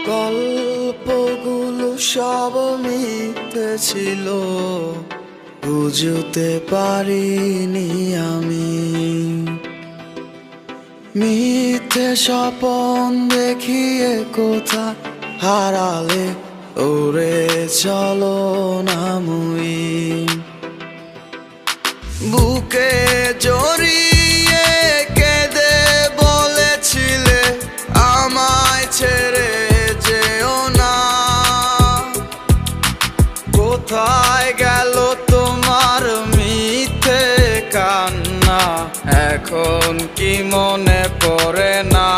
গল্পগুলো সব মিথ্যে ছিল, বুঝতে পারিনি আমি। মিথ্যে স্বপন দেখিয়ে কোথা হারালে ওরে চলো না মুই। বুকে জড়িয়ে কেঁদে বলেছিলে আমায় ছেড়ে যেও না। কোথায় গেল তোমার মিথ্যে কান্না, এখন কি মনে পড়ে না?